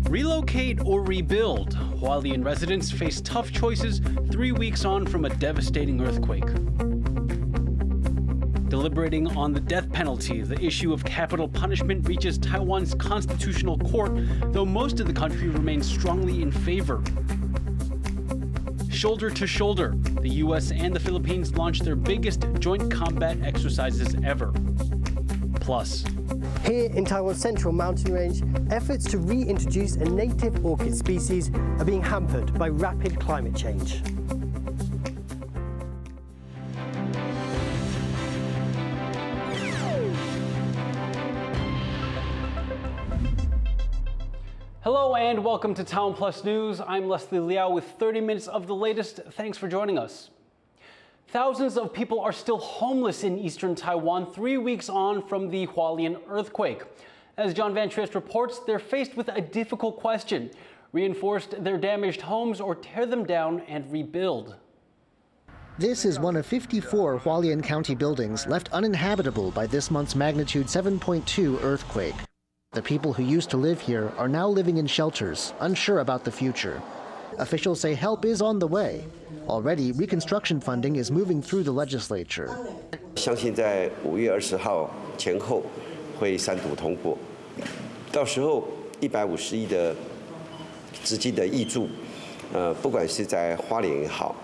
Relocate or rebuild? Hualien residents face tough choices 3 weeks on from a devastating earthquake. Deliberating on the death penalty, the issue of capital punishment reaches Taiwan's constitutional court, though most of the country remains strongly in favor. Shoulder to shoulder, the U.S. and the Philippines launched their biggest joint combat exercises ever. Plus, here in Taiwan's central mountain range, efforts to reintroduce a native orchid species are being hampered by rapid climate change. hello and welcome to TaiwanPlus News. I'm Liao with 30 minutes of the latest. Thanks for joining us. Thousands of people are still homeless in eastern Taiwan 3 weeks on from the Hualien earthquake. As John Van Trieste reports, they're faced with a difficult question: reinforce their damaged homes or tear them down and rebuild. This is one of 54 Hualien County buildings left uninhabitable by this month's magnitude 7.2 earthquake. The people who used to live here are now living in shelters, unsure about the future. Officials say help is on the way. Already, reconstruction funding is moving through the legislature. 相信在5月20号前后会3读通过，到时候150亿的资金的挹注，不管是在花莲也好，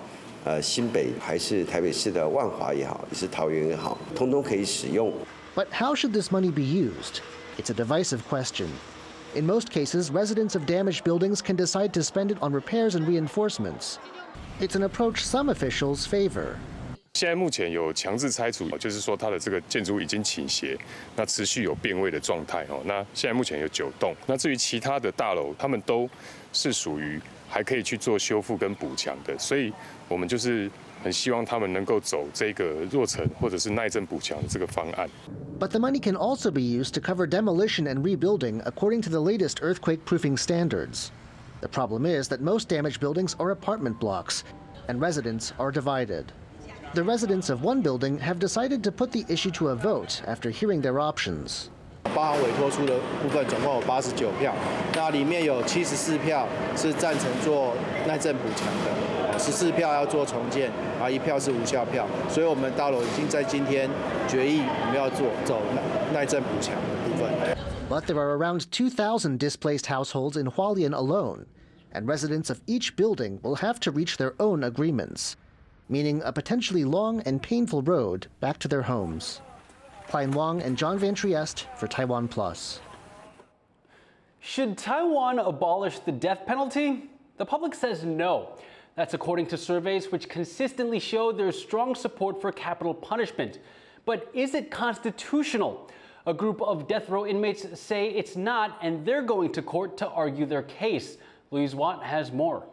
新北还是台北市的万华也好，也是桃园也好，通通可以使用。But how should this money be used? It's a divisive question. In most cases, residents of damaged buildings can decide to spend it on repairs and reinforcements. It's an approach some officials favor. 现在目前有强制拆除，就是说它的这个建筑已经倾斜，那持续有变位的状态哦。那现在目前有9栋，那至于其他的大楼，他们都是属于还可以去做修复跟补强的，所以我们就是很希望他们能够走这个弱层或者是耐震补强的这个方案。But the money can also be used to cover demolition and rebuilding according to the latest earthquake-proofing standards. The problem is that most damaged buildings are apartment blocks, and residents are divided. The residents of one building have decided to put the issue to a vote after hearing their options. 包含委托书的部分，总共有89票，那里面有74票是赞成做耐震补强的，14票要做重建，然后1票是无效票。所以我们大楼已经在今天决议，我们要走耐震补强的部分。But there are around 2,000 displaced households in Hualien alone, and residents of each building will have to reach their own agreements, meaning a potentially long and painful road back to their homes. Klein Wang and John Van Trieste for TaiwanPlus. Should Taiwan abolish the death penalty? The public says no. That's according to surveys which consistently show there's strong support for capital punishment. But is it constitutional? A group of death row inmates say it's not, and they're going to court to argue their case. Louise Watt has more.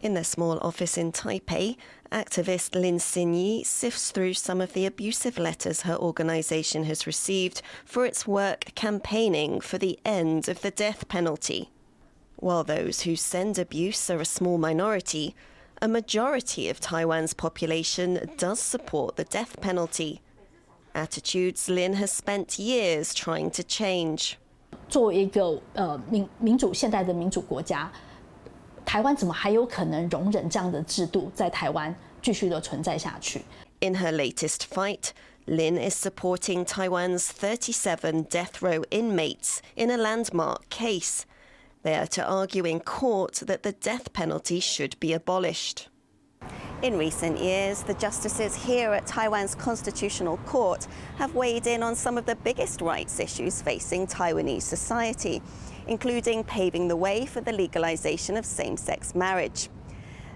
In their small office in Taipei, activist Lin Xinyi sifts through some of the abusive letters her organization has received for its work campaigning for the end of the death penalty. While those who send abuse are a small minority, a majority of Taiwan's population does support the death penalty. Attitudes Lin has spent years trying to change. 作为一个民主现代的民主国家，台湾怎么还有可能容忍这样的制度在台湾继续的存在下去？ In her latest fight, Lin is supporting Taiwan's 37 death row inmates in a landmark case. They are to argue in court that the death penalty should be abolished. In recent years, the justices here at Taiwan's Constitutional Court have weighed in on some of the biggest rights issues facing Taiwanese society, including paving the way for the legalization of same-sex marriage.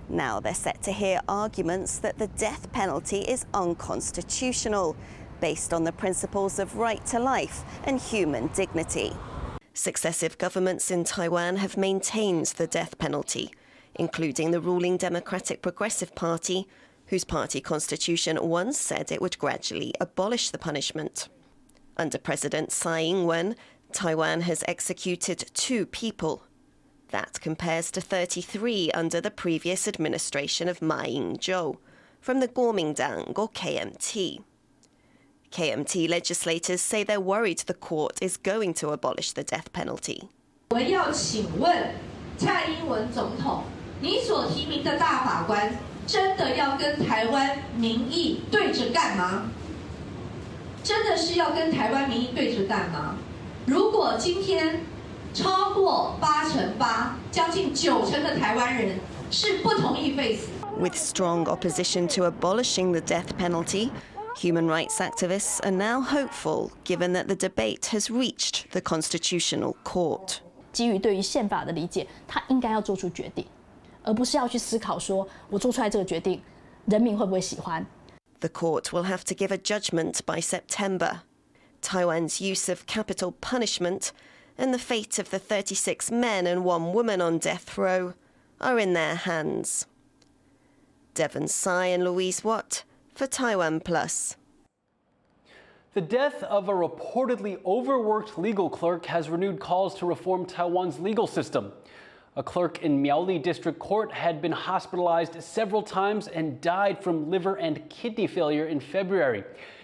Now they're set to hear arguments that the death penalty is unconstitutional, based on the principles of right to life and human dignity. Successive governments in Taiwan have maintained the death penalty, including the ruling Democratic Progressive Party, whose party constitution once said it would gradually abolish the punishment. Under President Tsai Ing-wen, Taiwan has executed 2 people. That compares to 33 under the previous administration of Ma Ying-jeou, from the Kuomintang or KMT. KMT legislators say they're worried the court is going to abolish the death penalty. 我们要请问蔡英文总统，你所提名的大法官真的要跟台湾民意对着干吗？真的是要跟台湾民意对着干吗？如果今天超过8%，将近90%的台湾人是不同意废死。 With strong opposition to abolishing the death penalty, human rights activists are now hopeful, given that the debate has reached the Constitutional Court. 基于对于宪法的理解，他应该要做出决定，而不是要去思考说我做出来这个决定，人民会不会喜欢。 The court will have to give a judgment by September. Taiwan's use of capital punishment and the fate of the 36 men and 1 woman on death row are in their hands. Devon Tsai and Louise Watt for TaiwanPlus. The death of a reportedly overworked legal clerk has renewed calls to reform Taiwan's legal system. A clerk in Miaoli District Court had been hospitalized several times and died from liver and kidney failure in February.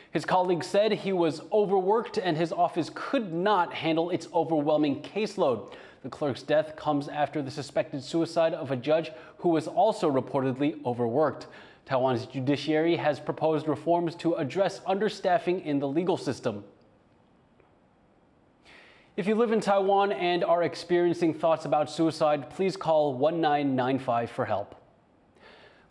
His colleagues said he was overworked and his office could not handle its overwhelming caseload. The clerk's death comes after the suspected suicide of a judge who was also reportedly overworked. Taiwan's judiciary has proposed reforms to address understaffing in the legal system. If you live in Taiwan and are experiencing thoughts about suicide, please call 1995 for help.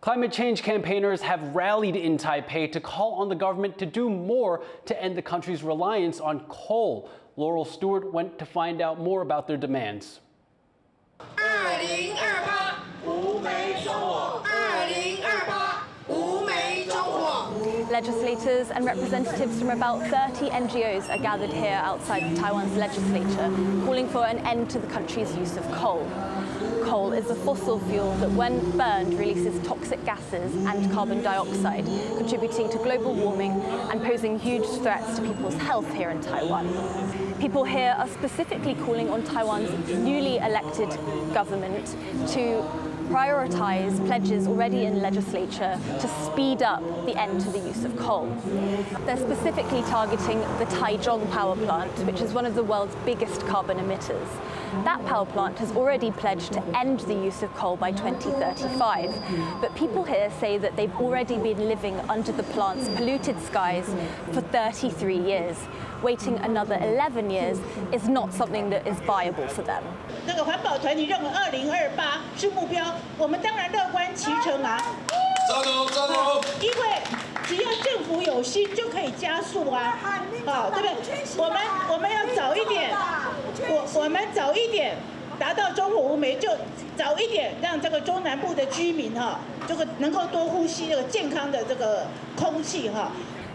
Climate change campaigners have rallied in Taipei to call on the government to do more to end the country's reliance on coal. Laurel Stewart went to find out more about their demands. Legislators and representatives from about 30 NGOs are gathered here outside Taiwan's legislature, calling for an end to the country's use of coal. Coal is a fossil fuel that, when burned, releases toxic gases and carbon dioxide, contributing to global warming and posing huge threats to people's health here in Taiwan. People here are specifically calling on Taiwan's newly elected government to prioritise pledges already in legislature to speed up the end to the use of coal. They're specifically targeting the Taichung power plant, which is one of the world's biggest carbon emitters. That power plant has already pledged to end the use of coal by 2035, but people here say that they've already been living under the plant's polluted skies for 33 years. Waiting another 11 years is not something that is viable for them. 那个环保团体认为2028是目标，我们当然乐观其成啊。因为只要政府有心就可以加速啊，对不对？我们要早一点，我们早一点达到中火无煤，就早一点让这个中南部的居民这个能够多呼吸这个健康的这个空气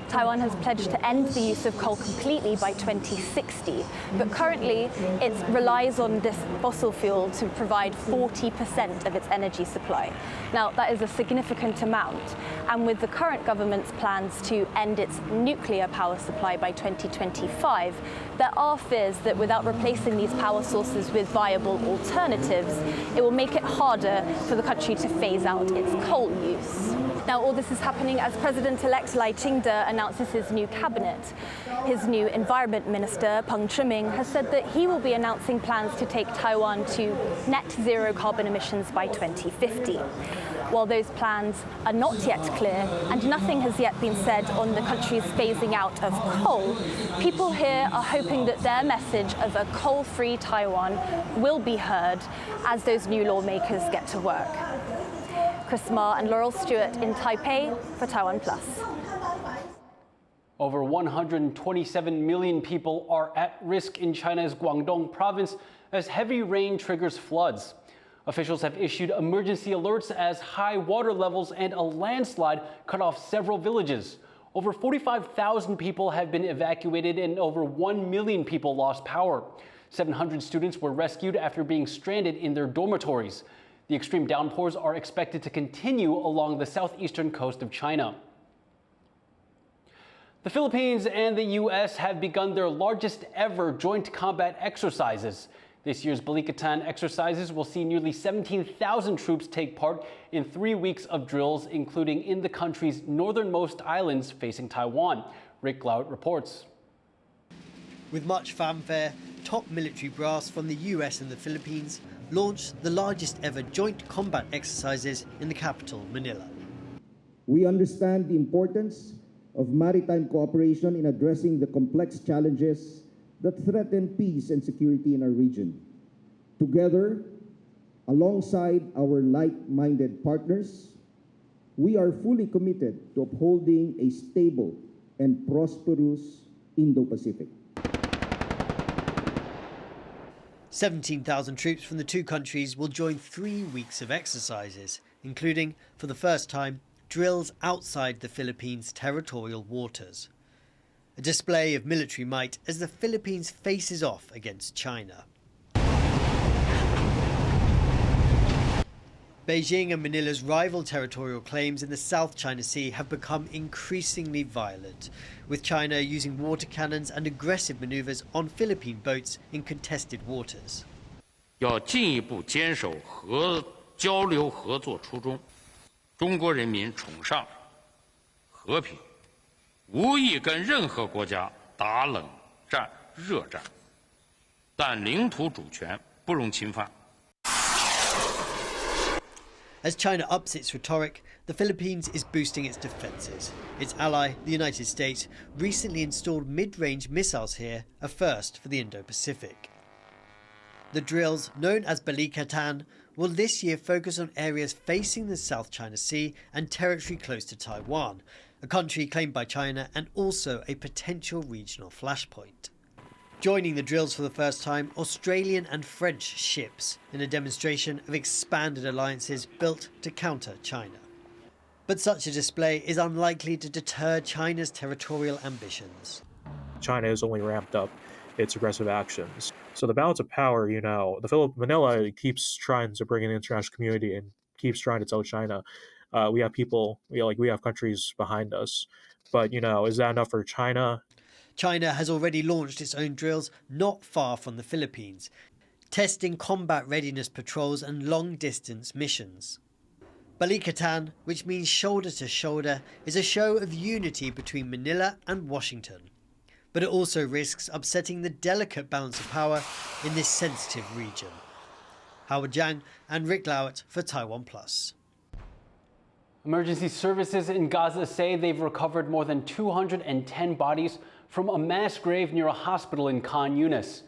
Taiwan has pledged to end the use of coal completely by 2060, but currently it relies on this fossil fuel to provide 40% of its energy supply. Now, that is a significant amount, and with the current government's plans to end its nuclear power supply by 2025, there are fears that without replacing these power sources with viable alternatives, it will make it harder for the country to phase out its coal use. Now, all this is happening as President-elect Lai Ching-te announces his new cabinet. His new Environment Minister, Peng Chiming, has said that he will be announcing plans to take Taiwan to net zero carbon emissions by 2050. While those plans are not yet clear and nothing has yet been said on the country's phasing out of coal, people here are hoping that their message of a coal-free Taiwan will be heard as those new lawmakers get to work. Chris Ma and Laurel Stewart in Taipei for TaiwanPlus. Over 127 million people are at risk in China's Guangdong province as heavy rain triggers floods. Officials have issued emergency alerts as high water levels and a landslide cut off several villages. Over 45,000 people have been evacuated and over 1 million people lost power. 700 students were rescued after being stranded in their dormitories. The extreme downpours are expected to continue along the southeastern coast of China. The Philippines and the U.S. have begun their largest ever joint combat exercises. This year's Balikatan exercises will see nearly 17,000 troops take part in 3 weeks of drills, including in the country's northernmost islands facing Taiwan. Rick Liao reports. With much fanfare, top military brass from the US and the Philippines launched the largest ever joint combat exercises in the capital, Manila. We understand the importance of maritime cooperation in addressing the complex challenges that threaten peace and security in our region. Together, alongside our like-minded partners, we are fully committed to upholding a stable and prosperous Indo-Pacific. 17,000 troops from the two countries will join 3 weeks of exercises, including, for the first time, drills outside the Philippines' territorial waters. A display of military might as the Philippines faces off against China. Beijing and Manila's rival territorial claims in the South China Sea have become increasingly violent, with China using water cannons and aggressive maneuvers on Philippine boats in contested waters. 要进一步坚守交流合作初衷，中国人民崇尚和平，无意跟任何国家打冷战、热战，但领土主权不容侵犯。 As China ups its rhetoric, the Philippines is boosting its defences. Its ally, the United States, recently installed mid-range missiles here, a first for the Indo-Pacific. The drills, known as Balikatan, will this year focus on areas facing the South China Sea and territory close to Taiwan, a country claimed by China and also a potential regional flashpoint. Joining the drills for the first time, Australian and French ships in a demonstration of expanded alliances built to counter China. But such a display is unlikely to deter China's territorial ambitions. China has only ramped up its aggressive actions. So the balance of power, Manila keeps trying to bring in the international community and keeps trying to tell China, we have people, we have countries behind us. But, is that enough for China? China has already launched its own drills not far from the Philippines, testing combat readiness patrols and long-distance missions. Balikatan, which means shoulder to shoulder, is a show of unity between Manila and Washington. But it also risks upsetting the delicate balance of power in this sensitive region. Howard Jiang and Rick Liao for TaiwanPlus. Emergency services in Gaza say they've recovered more than 210 bodies from a mass grave near a hospital in Khan Yunis.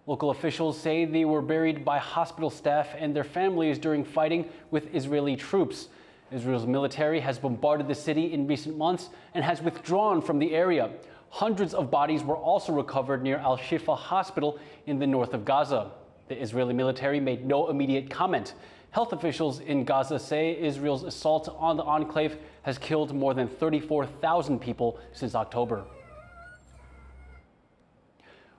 Local officials say they were buried by hospital staff and their families during fighting with Israeli troops. Israel's military has bombarded the city in recent months and has withdrawn from the area. Hundreds of bodies were also recovered near Al-Shifa Hospital in the north of Gaza. The Israeli military made no immediate comment. Health officials in Gaza say Israel's assault on the enclave has killed more than 34,000 people since October.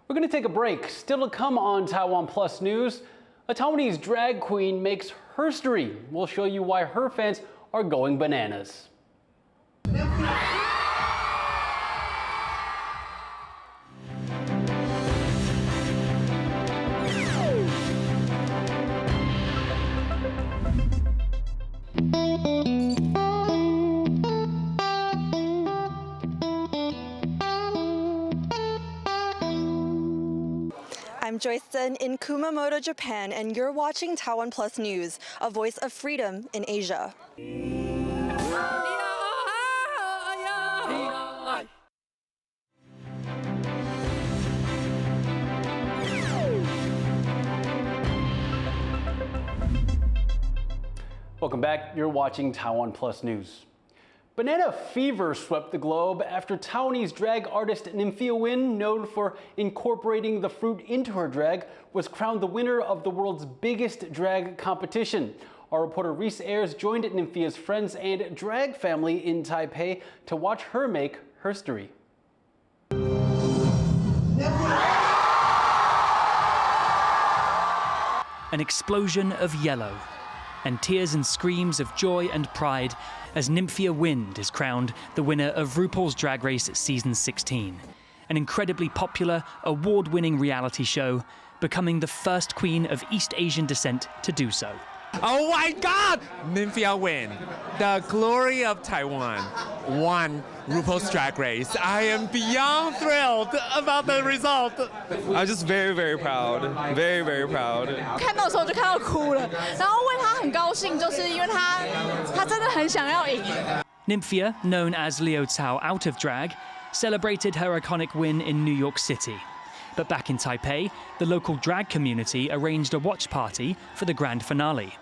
We're going to take a break. Still to come on TaiwanPlus News, a Taiwanese drag queen makes herstory. We'll show you why her fans are going bananas. I'm Joyce Sun in Kumamoto, Japan, and you're watching TaiwanPlus News, a voice of freedom in Asia. Welcome back. You're watching TaiwanPlus News. Banana fever swept the globe after Taiwanese drag artist Nymphia Win, known for incorporating the fruit into her drag, was crowned the winner of the world's biggest drag competition. Our reporter Reese Ayers joined Nymphia's friends and drag family in Taipei to watch her make herstory. An explosion of yellow, and tears and screams of joy and pride as Nymphia Wind is crowned the winner of RuPaul's Drag Race Season 16, an incredibly popular, award-winning reality show, becoming the first queen of East Asian descent to do so. Oh my God! Nymphia win. The glory of Taiwan won RuPaul's Drag Race. I am beyond thrilled about the result. I'm just very, very proud. Very, very proud. 看到的时候就看到哭了，然后为他很高兴，就是因为他真的很想要赢。Nymphia, known as Liao out of drag, celebrated her iconic win in New York City. But back in Taipei, the local drag community arranged a watch party for the grand finale.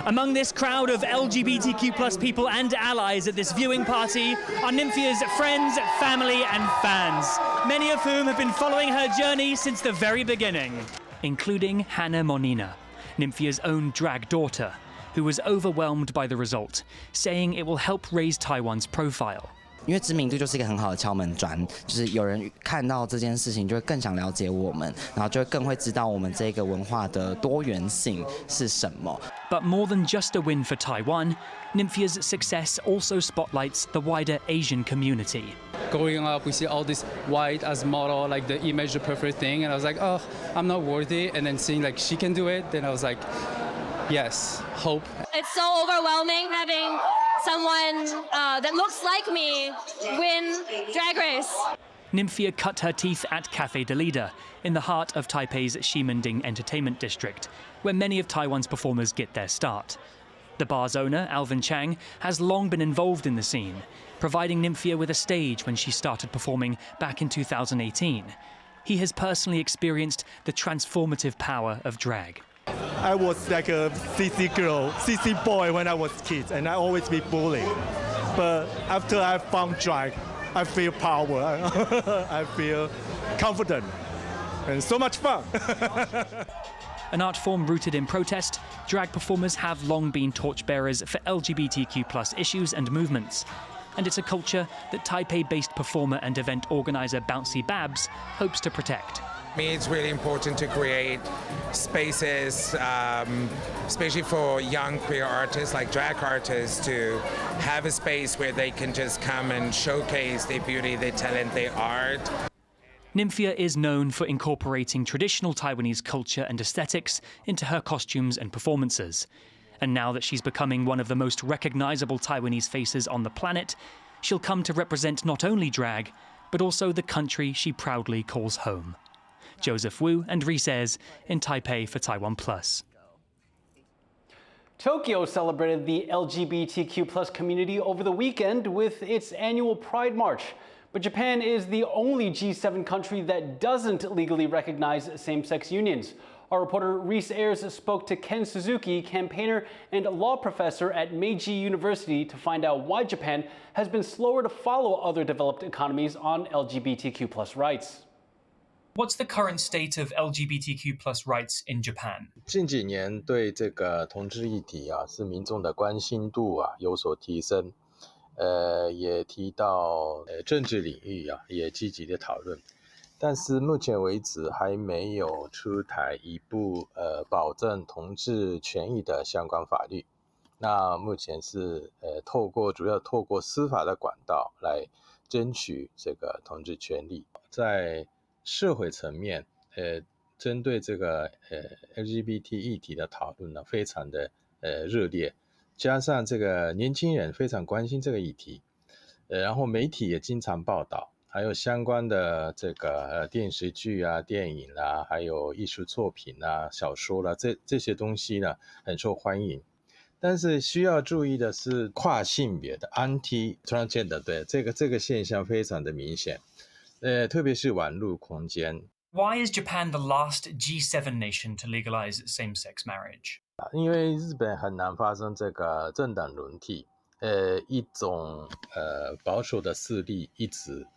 Among this crowd of LGBTQ+ people and allies at this viewing party are Nymphia's friends, family and fans, many of whom have been following her journey since the very beginning, including Hannah Monina, Nymphia's own drag daughter, who was overwhelmed by the result, saying it will help raise Taiwan's profile. 因为知名度就是一个很好的敲门砖，就是有人看到这件事情，就会更想了解我们，然后就会更会知道我们这个文化的多元性是什么。But more than just a win for Taiwan, Nymphia's success also spotlights the wider Asian community. Growing up, we see all this white as model, like the image, the perfect thing, and I was like, oh, I'm not worthy. And then seeing like she can do it, then I was like, yes, hope. It's so overwhelming having someone that looks like me win Drag Race. Nymphia cut her teeth at Café de Leader, in the heart of Taipei's Ximending Entertainment District, where many of Taiwan's performers get their start. The bar's owner, Alvin Chang, has long been involved in the scene, providing Nymphia with a stage when she started performing back in 2018. He has personally experienced the transformative power of drag. I was like a CC girl, CC boy when I was a kid, and I always be bullied. But after I found drag, I feel power, I feel confident, and so much fun. An art form rooted in protest, drag performers have long been torchbearers for LGBTQ+ issues and movements. And it's a culture that Taipei-based performer and event organizer Bouncy Babs hopes to protect. For me, it's really important to create spaces, especially for young queer artists like drag artists, to have a space where they can just come and showcase their beauty, their talent, their art. Nymphia is known for incorporating traditional Taiwanese culture and aesthetics into her costumes and performances. And now that she's becoming one of the most recognizable Taiwanese faces on the planet, she'll come to represent not only drag, but also the country she proudly calls home. Joseph Wu and Reese Ayres in Taipei for TaiwanPlus. Tokyo celebrated the LGBTQ+ community over the weekend with its annual Pride March. But Japan is the only G7 country that doesn't legally recognize same-sex unions. Our reporter Reese Ayres spoke to Ken Suzuki, campaigner and law professor at Meiji University, to find out why Japan has been slower to follow other developed economies on LGBTQ+ rights. What's the current state of LGBTQ+ rights in Japan? 近几年对这个同志议题是民众的关心度有所提升，也提到政治领域也积极的讨论，但是目前为止还没有出台一部保证同志权益的相关法律。那目前是主要透过司法的管道来争取这个同志权利，在社会层面，针对这个LGBT 议题的讨论呢，非常的热烈，加上这个年轻人非常关心这个议题，然后媒体也经常报道，还有相关的这个电视剧电影还有艺术作品小说这些东西呢，很受欢迎。但是需要注意的是，跨性别的 anti-transgender 对这个现象非常的明显。特别是网络空间。Why is Japan the last G7 nation to legalize same-sex marriage? 因为日本很难发生这个政党轮替，一种保守的势力一直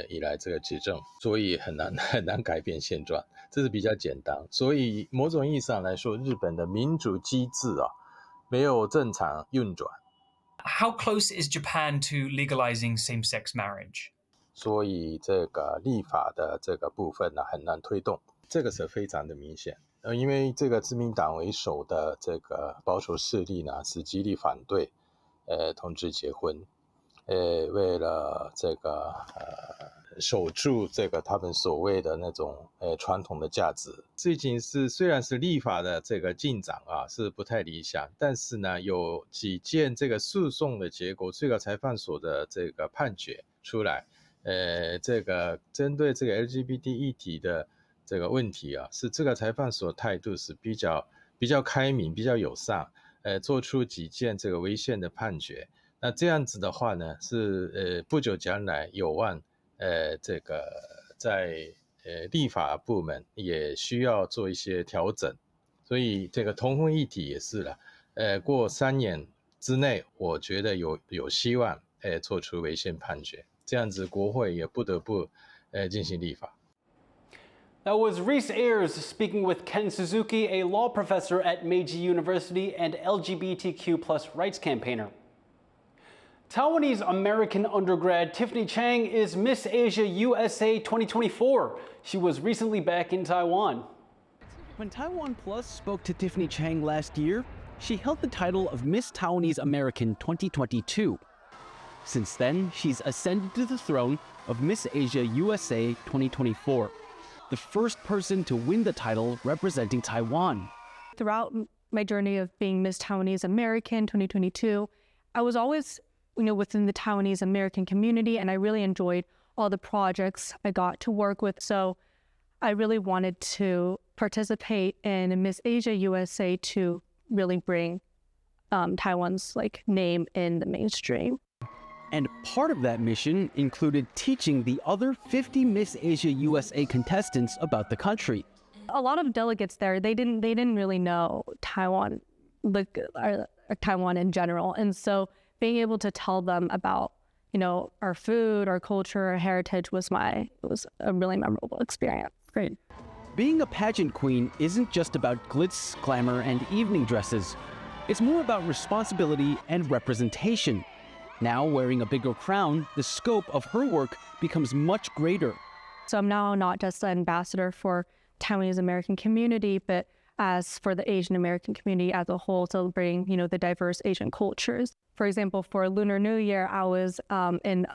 以来这个执政，所以很难改变现状，这是比较简单。所以某种意义上来说，日本的民主机制没有正常运转。How close is Japan to legalizing same-sex marriage? 所以这个立法的这个部分很难推动，这个是非常的明显。因为这个自民党为首的这个保守势力呢，是极力反对同志结婚，为了这个守住这个他们所谓的那种传统的价值。最近虽然是立法的这个进展啊是不太理想，但是呢有几件这个诉讼的结果，最高裁判所的这个判决出来，这个针对这个 LGBT 议题的这个问题啊，是这个裁判所态度是比较开明、比较友善，做出几件这个违宪的判决。那这样子的话呢，是不久将来有望这个在立法部门也需要做一些调整，所以这个同婚议题也是了，过3年之内，我觉得有希望做出违宪判决，这样子国会也不得不进行立法。That was Reese Ayers speaking with Ken Suzuki, a law professor at Meiji University and LGBTQ+ rights campaigner. Taiwanese American undergrad Tiffany Chang is Miss Asia USA 2024. She was recently back in Taiwan. When TaiwanPlus spoke to Tiffany Chang last year, she held the title of Miss Taiwanese American 2022. Since then, she's ascended to the throne of Miss Asia USA 2024, the first person to win the title representing Taiwan. Throughout my journey of being Miss Taiwanese American 2022, I was always within the Taiwanese American community, and I really enjoyed all the projects I got to work with. So I really wanted to participate in Miss Asia USA to really bring Taiwan's name in the mainstream. And part of that mission included teaching the other 50 Miss Asia USA contestants about the country. A lot of delegates there, they didn't really know Taiwan, Taiwan in general, and so being able to tell them about, our food, our culture, our heritage was a really memorable experience. Great. Being a pageant queen isn't just about glitz, glamour, and evening dresses. It's more about responsibility and representation. Now wearing a bigger crown, the scope of her work becomes much greater. So I'm now not just an ambassador for Taiwanese American community, but as for the Asian American community as a whole, celebrating, the diverse Asian cultures. For example, for Lunar New Year, I was in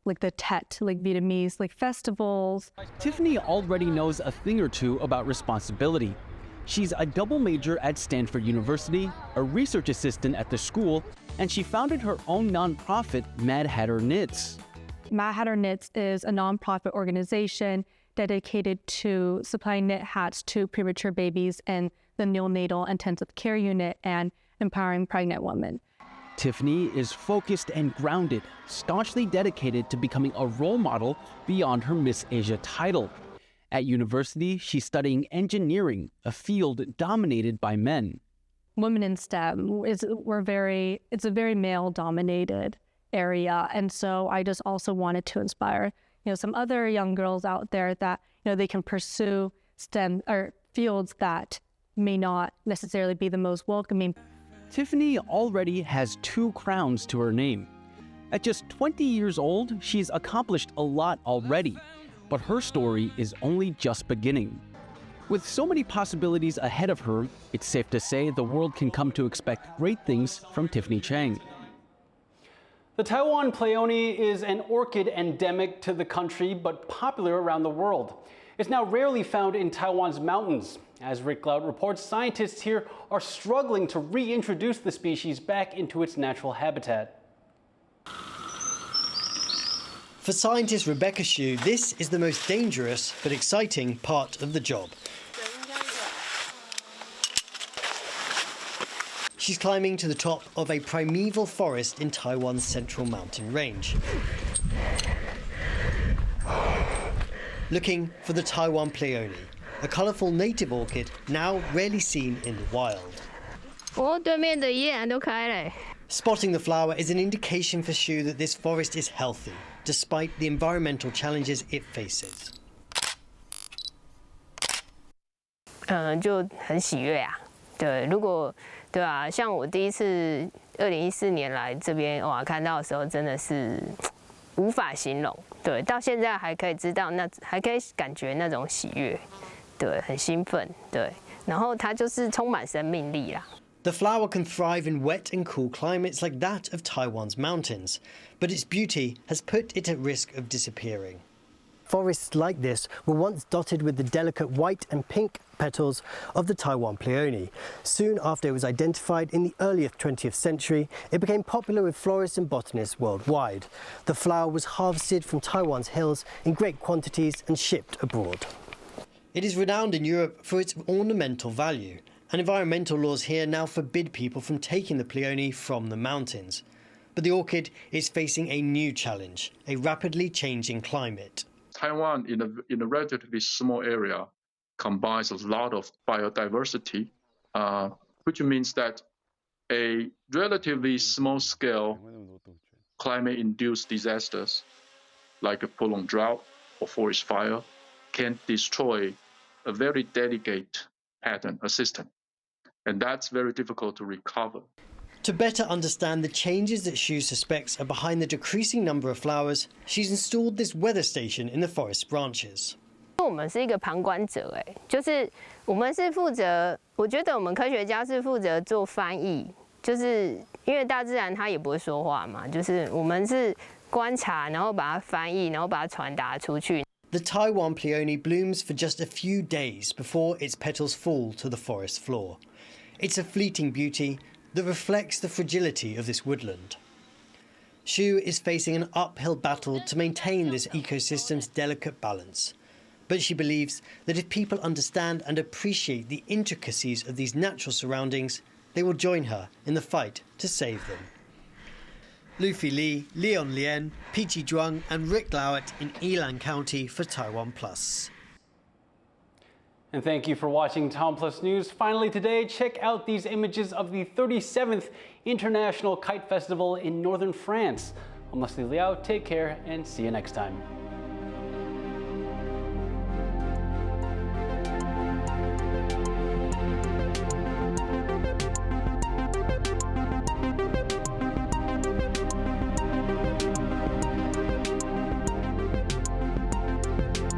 the Tet, Vietnamese festivals. Tiffany already knows a thing or two about responsibility. She's a double major at Stanford University, a research assistant at the school, and she founded her own nonprofit, Mad Hatter Knits. Mad Hatter Knits is a nonprofit organization dedicated to supplying knit hats to premature babies in the neonatal intensive care unit and empowering pregnant women. Tiffany is focused and grounded, staunchly dedicated to becoming a role model beyond her Miss Asia title. At university, she's studying engineering, a field dominated by men. Women in STEM, it's a very male-dominated area, and so I just also wanted to inspire, some other young girls out there that, they can pursue STEM or fields that may not necessarily be the most welcoming. Tiffany already has 2 crowns to her name. At just 20 years old, she's accomplished a lot already, but her story is only just beginning. With so many possibilities ahead of her, it's safe to say the world can come to expect great things from Tiffany Chang. The Taiwan peony is an orchid endemic to the country, but popular around the world. It's now rarely found in Taiwan's mountains. As Rick Loud reports, scientists here are struggling to reintroduce the species back into its natural habitat. For scientist Rebecca Xu, this is the most dangerous but exciting part of the job. She's climbing to the top of a primeval forest in Taiwan's central mountain range, looking for the Taiwan peony, a colourful native orchid now rarely seen in the wild. Spotting the flower is an indication for Xu that this forest is healthy, despite the environmental challenges it faces. 就很喜悦啊，对，如果对啊，像我第一次2014年来这边哇，看到的时候真的是无法形容，对，到现在还可以知道，那还可以感觉那种喜悦，对，很兴奋，对，然后它就是充满生命力啦。 The flower can thrive in wet and cool climates like that of Taiwan's mountains, but its beauty has put it at risk of disappearing. Forests like this were once dotted with the delicate white and pink petals of the Taiwan peony. Soon after it was identified in the early 20th century, it became popular with florists and botanists worldwide. The flower was harvested from Taiwan's hills in great quantities and shipped abroad. It is renowned in Europe for its ornamental value, and environmental laws here now forbid people from taking the peony from the mountains. But the orchid is facing a new challenge, a rapidly changing climate. Taiwan, in a relatively small area, combines a lot of biodiversity, which means that a relatively small-scale climate-induced disasters, like a prolonged drought or forest fire, can destroy a very delicate pattern, a system. And that's very difficult to recover. To better understand the changes that Xu suspects are behind the decreasing number of flowers, she's installed this weather station in the forest branches. 我们是一个旁观者，就是我们是负责，我觉得我们科学家是负责做翻译，就是因为大自然它也不会说话嘛，就是我们是观察，然后把它翻译，然后把它传达出去。The Taiwan peony blooms for just a few days before its petals fall to the forest floor. It's a fleeting beauty that reflects the fragility of this woodland. Xu is facing an uphill battle to maintain this ecosystem's delicate balance. But she believes that if people understand and appreciate the intricacies of these natural surroundings, they will join her in the fight to save them. Luffy Li, Leon Lien, Peachy Zhuang and Rick Liao in Yilan County for TaiwanPlus. And thank you for watching TaiwanPlus News. Finally today, check out these images of the 37th International Kite Festival in northern France. I'm Liao. Take care and see you next time.